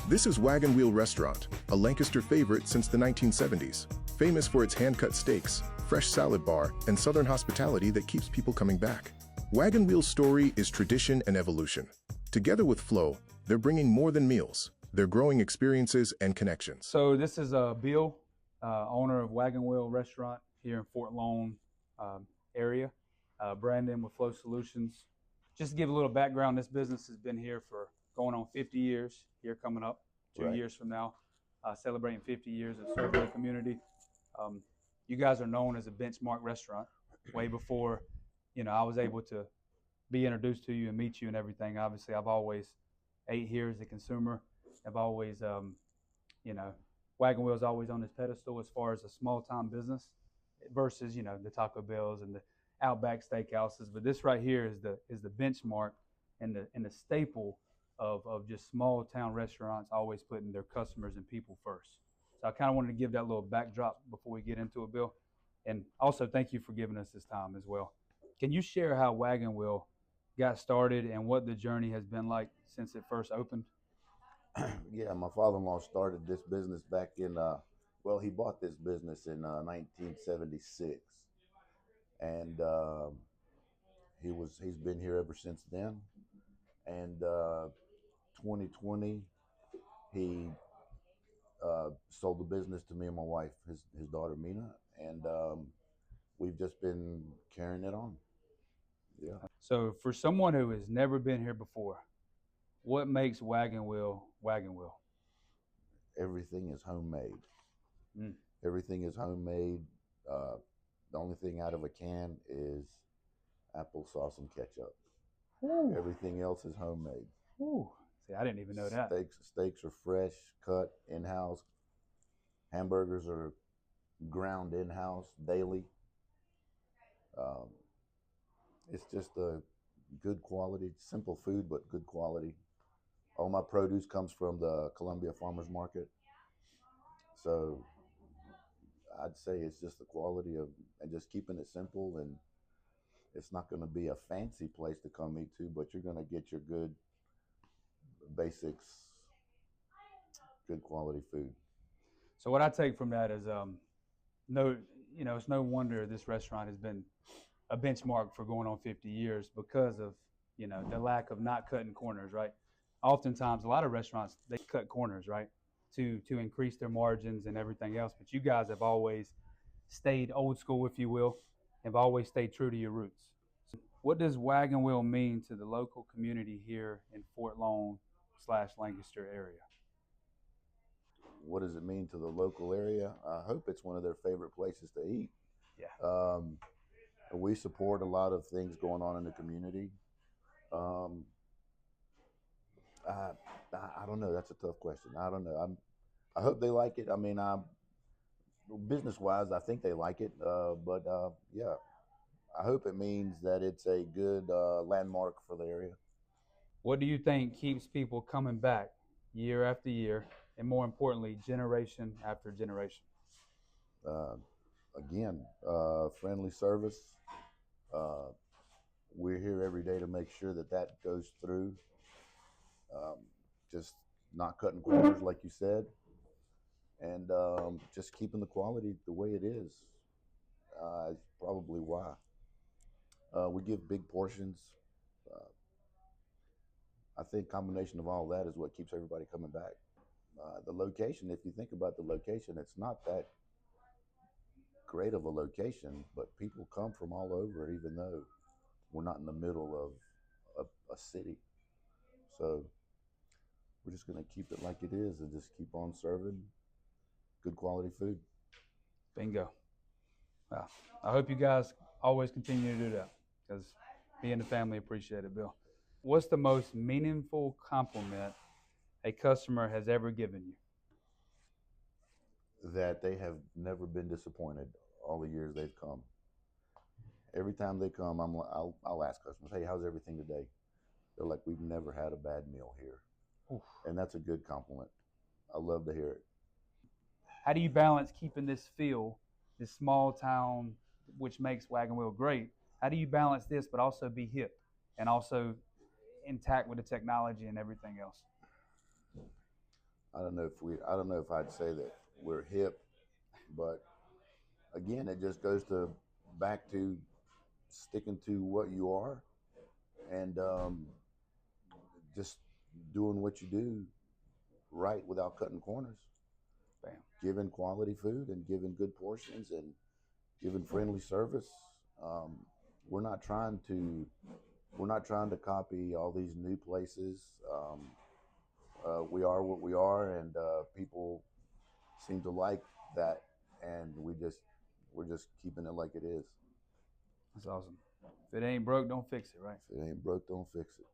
This is Wagon Wheel Restaurant, a Lancaster favorite since the 1970s, famous for its hand-cut steaks, fresh salad bar, and southern hospitality that keeps people coming back. Wagon Wheel's story is tradition and evolution. Together with FLO, they're bringing more than meals. They're growing experiences and connections. So this is Bill, owner of Wagon Wheel Restaurant here in Fort Lone area. Brandon with FLO Solutions. Just to give a little background, this business has been here for going on 50 years, here coming up 2 years from now, celebrating 50 years of serving the community. You guys are known as a benchmark restaurant way before, I was able to be introduced to you and meet you and everything. Obviously, I've always ate here as a consumer. I've always, Wagon Wheel's always on this pedestal as far as a small town business versus, the Taco Bells and the Outback Steakhouses. But this right here is the benchmark and the staple of just small town restaurants always putting their customers and people first. So I kind of wanted to give that little backdrop before we get into it, Bill. And also thank you for giving us this time as well. Can you share how Wagon Wheel got started and what the journey has been like since it first opened? Yeah, my father-in-law started this business back in, he bought this business in 1976. And he's been here ever since then. And 2020, he sold the business to me and my wife, his daughter Mina, and we've just been carrying it on. Yeah. So for someone who has never been here before, what makes Wagon Wheel Wagon Wheel? Everything is homemade. Mm. Everything is homemade. The only thing out of a can is applesauce and ketchup. Ooh. Everything else is homemade. Ooh. See, I didn't even know that. Steaks are fresh, cut in-house. Hamburgers are ground in-house daily. It's just a good quality, simple food, but good quality. All my produce comes from the Columbia Farmers Market. So I'd say it's just the quality of, and just keeping it simple, and it's not going to be a fancy place to come eat to, but you're going to get your good basics, good quality food. So what I take from that is, it's no wonder this restaurant has been a benchmark for going on 50 years because of, the lack of not cutting corners, right? Oftentimes, a lot of restaurants, they cut corners, right, to increase their margins and everything else. But you guys have always stayed old school, if you will, have always stayed true to your roots. What does Wagon Wheel mean to the local community here in Fort Lone/Lancaster area? What does it mean to the local area? I hope it's one of their favorite places to eat. Yeah. We support a lot of things going on in the community. I don't know. That's a tough question. I don't know. I hope they like it. I mean, business-wise, I think they like it. Yeah, I hope it means that it's a good landmark for the area. What do you think keeps people coming back year after year, and more importantly, generation after generation? Again, friendly service. We're here every day to make sure that goes through. Just not cutting corners, like you said, and just keeping the quality the way it is. Is probably why. We give big portions. I think combination of all that is what keeps everybody coming back. The location, if you think about the location, it's not that great of a location, but people come from all over, even though we're not in the middle of a city. So we're just going to keep it like it is and just keep on serving good quality food. Bingo. Wow. I hope you guys always continue to do that, because me and the family appreciate it, Bill. What's the most meaningful compliment a customer has ever given you? That they have never been disappointed all the years they've come. Every time they come, I'll ask customers, "Hey, how's everything today?" They're like, "We've never had a bad meal here." Oof. And that's a good compliment. I love to hear it. How do you balance keeping this feel, this small town, which makes Wagon Wheel great? How do you balance this but also be hip and also intact with the technology and everything else? I don't know if I'd say that we're hip, but again, it just goes to back to sticking to what you are and just doing what you do right without cutting corners, Bam. giving quality food and giving good portions and giving friendly service. Um, we're not trying to copy all these new places. We are what we are, and people seem to like that, and we're just keeping it like it is. That's awesome. If it ain't broke, don't fix it, right? If it ain't broke, don't fix it.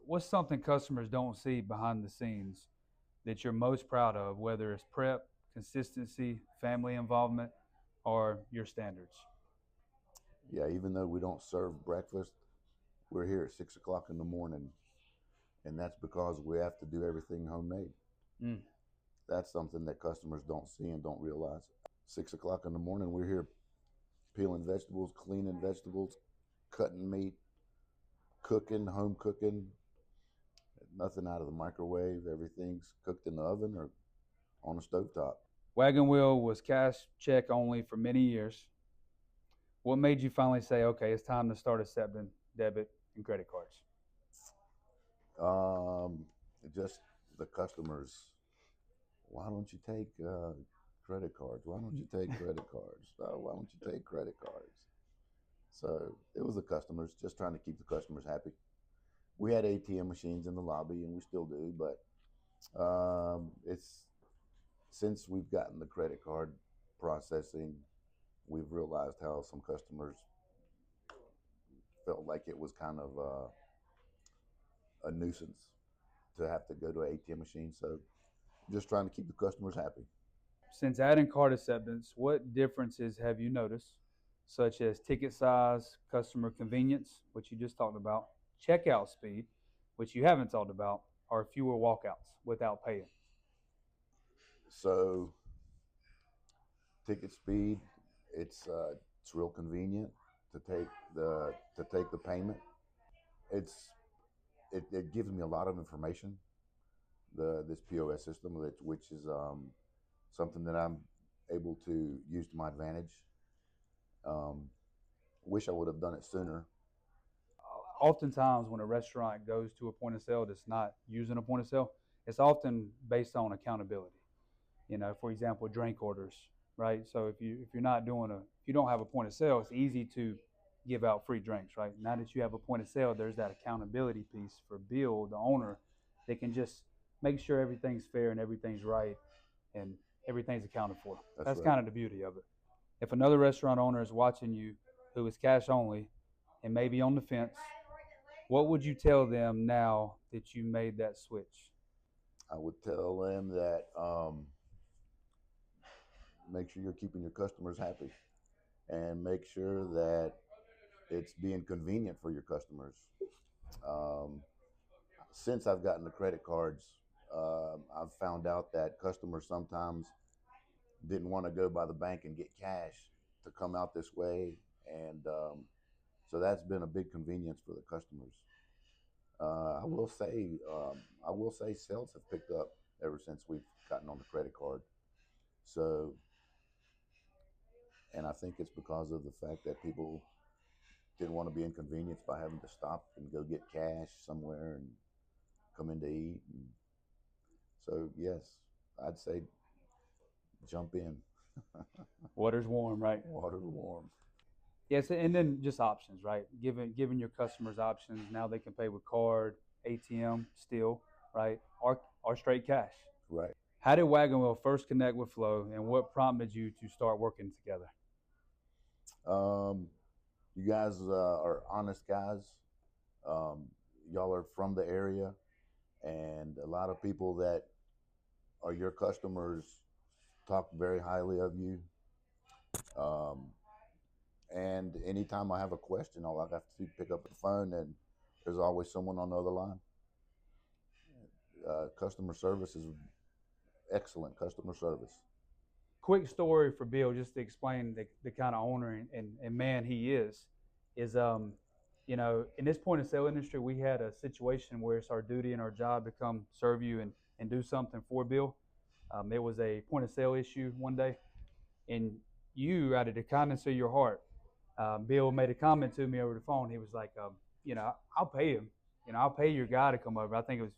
What's something customers don't see behind the scenes that you're most proud of, whether it's prep, consistency, family involvement, or your standards? Yeah, even though we don't serve breakfast, we're here at 6 o'clock in the morning, and that's because we have to do everything homemade. Mm. That's something that customers don't see and don't realize. 6 o'clock in the morning, we're here peeling vegetables, cleaning vegetables, cutting meat, cooking, home cooking. Nothing out of the microwave. Everything's cooked in the oven or on a stovetop. Wagon Wheel was cash check only for many years. What made you finally say, okay, it's time to start accepting debit and credit cards? Just the customers. Why don't you take credit cards? Why don't you take credit cards? Why don't you take credit cards? So it was the customers, just trying to keep the customers happy. We had ATM machines in the lobby, and we still do, but it's since we've gotten the credit card processing, we've realized how some customers felt like it was kind of a nuisance to have to go to an ATM machine. So just trying to keep the customers happy. Since adding card acceptance, what differences have you noticed, such as ticket size, customer convenience, which you just talked about, checkout speed, which you haven't talked about, or fewer walkouts without paying? So ticket speed, it's real convenient to take the payment. It gives me a lot of information. This POS system, which is something that I'm able to use to my advantage. Wish I would have done it sooner. Oftentimes, when a restaurant goes to a point of sale that's not using a point of sale, it's often based on accountability. For example, drink orders, right? So if you don't have a point of sale, it's easy to give out free drinks, right? Now that you have a point of sale, there's that accountability piece for Bill, the owner, that can just make sure everything's fair and everything's right and everything's accounted for. That's right. kind of the beauty of it. If another restaurant owner is watching you who is cash only and maybe on the fence, what would you tell them now that you made that switch? I would tell them that make sure you're keeping your customers happy, and make sure that it's being convenient for your customers. Um, since I've gotten the credit cards, I've found out that customers sometimes didn't want to go by the bank and get cash to come out this way, and so that's been a big convenience for the customers. I will say sales have picked up ever since we've gotten on the credit card. So, and I think it's because of the fact that people didn't want to be inconvenienced by having to stop and go get cash somewhere and come in to eat. And so, yes, I'd say jump in. Water's warm, right? Water warm. Yes, and then just options, right? Giving your customers options. Now they can pay with card, ATM, still, right? Or straight cash. Right. How did Wagon Wheel first connect with FLO, and what prompted you to start working together? You guys are honest guys. Y'all are from the area, and a lot of people that are your customers talk very highly of you. And anytime I have a question, all I have to pick up the phone, and there's always someone on the other line. Customer service is excellent customer service. Quick story for Bill, just to explain the kind of owner and man he is in this point of sale industry, we had a situation where it's our duty and our job to come serve you and and do something for Bill. It was a point of sale issue one day, and you, out of the kindness of your heart, Bill made a comment to me over the phone. He was like, I'll pay him. I'll pay your guy to come over. I think it was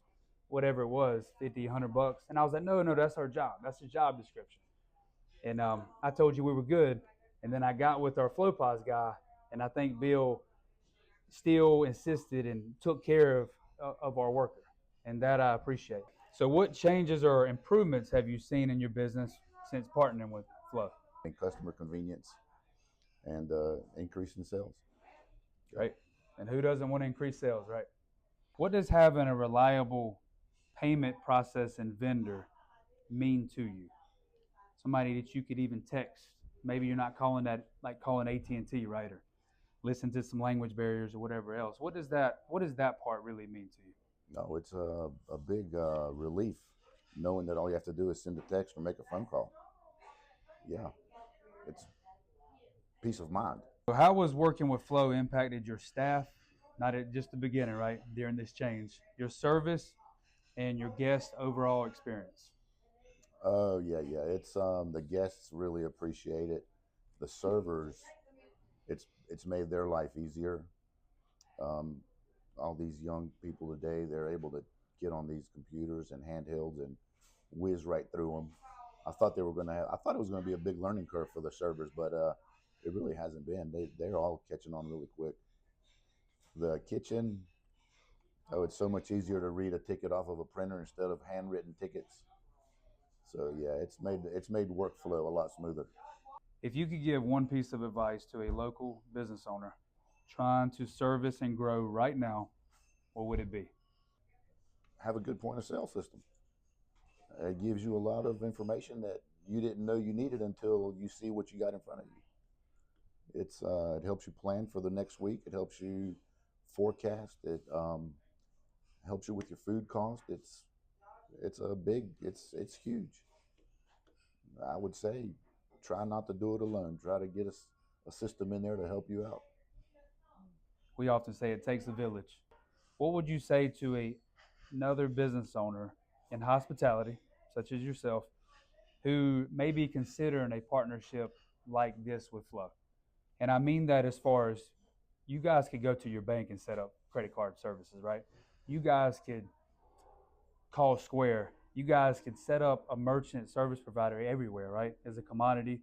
whatever it was, 50, $100. And I was like, no, that's our job. That's his job description. And I told you we were good. And then I got with our FLO guy, and I think Bill still insisted and took care of our worker. And that I appreciate. So what changes or improvements have you seen in your business since partnering with FLO? And customer convenience and increase in sales. Right. And who doesn't want to increase sales, right? What does having a reliable payment process and vendor mean to you? Somebody that you could even text. Maybe you're not calling that like calling AT&T, right? Or listen to some language barriers or whatever else. What does that part really mean to you? No, it's a big relief knowing that all you have to do is send a text or make a phone call. Yeah, it's peace of mind. So how was working with FLO impacted your staff? Not at just the beginning, right? During this change, your service and your guest overall experience. Oh yeah. It's the guests really appreciate it. The servers, it's made their life easier. All these young people today, they're able to get on these computers and handhelds and whiz right through them. I thought it was going to be a big learning curve for the servers, but it really hasn't been. They're all catching on really quick. The kitchen, it's so much easier to read a ticket off of a printer instead of handwritten tickets. So yeah, it's made workflow a lot smoother. If you could give one piece of advice to a local business owner trying to service and grow right now, what would it be? Have a good point of sale system. It gives you a lot of information that you didn't know you needed until you see what you got in front of you. It helps you plan for the next week. It helps you forecast. It helps you with your food cost. It's huge. I would say try not to do it alone. Try to get a system in there to help you out. We often say it takes a village. What would you say to another business owner in hospitality, such as yourself, who may be considering a partnership like this with FLO? And I mean that as far as you guys could go to your bank and set up credit card services, right? You guys could call Square. You guys could set up a merchant service provider everywhere, right? As a commodity.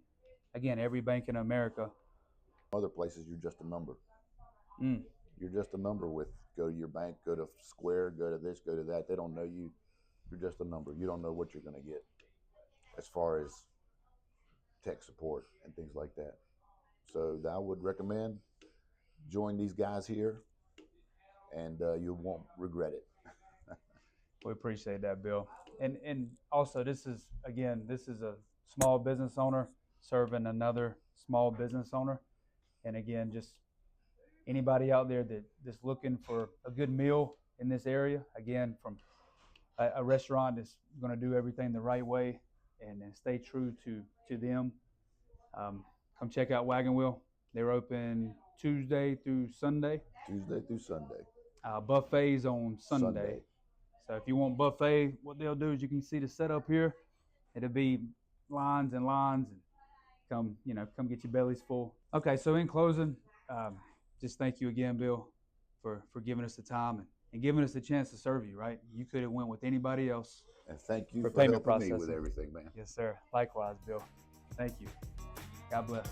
Again, every bank in America. Other places, you're just a number. Mm. You're just a number go to your bank, go to Square, go to this, go to that. They don't know you. You're just a number. You don't know what you're going to get as far as tech support and things like that. So I would recommend join these guys here, and you won't regret it. We appreciate that, Bill. And also, this is a small business owner serving another small business owner. And again, just anybody out there that's looking for a good meal in this area, again, from a restaurant that's going to do everything the right way and stay true to them, come check out Wagon Wheel. They're open Tuesday through Sunday. Buffets on Sunday. So if you want buffet, what they'll do is you can see the setup here. It'll be lines and lines, and come get your bellies full. Okay, so in closing, just thank you again, Bill, for giving us the time and giving us the chance to serve you, right? You could have went with anybody else. And thank you for helping payment processing me with everything, man. Yes, sir. Likewise, Bill. Thank you. God bless.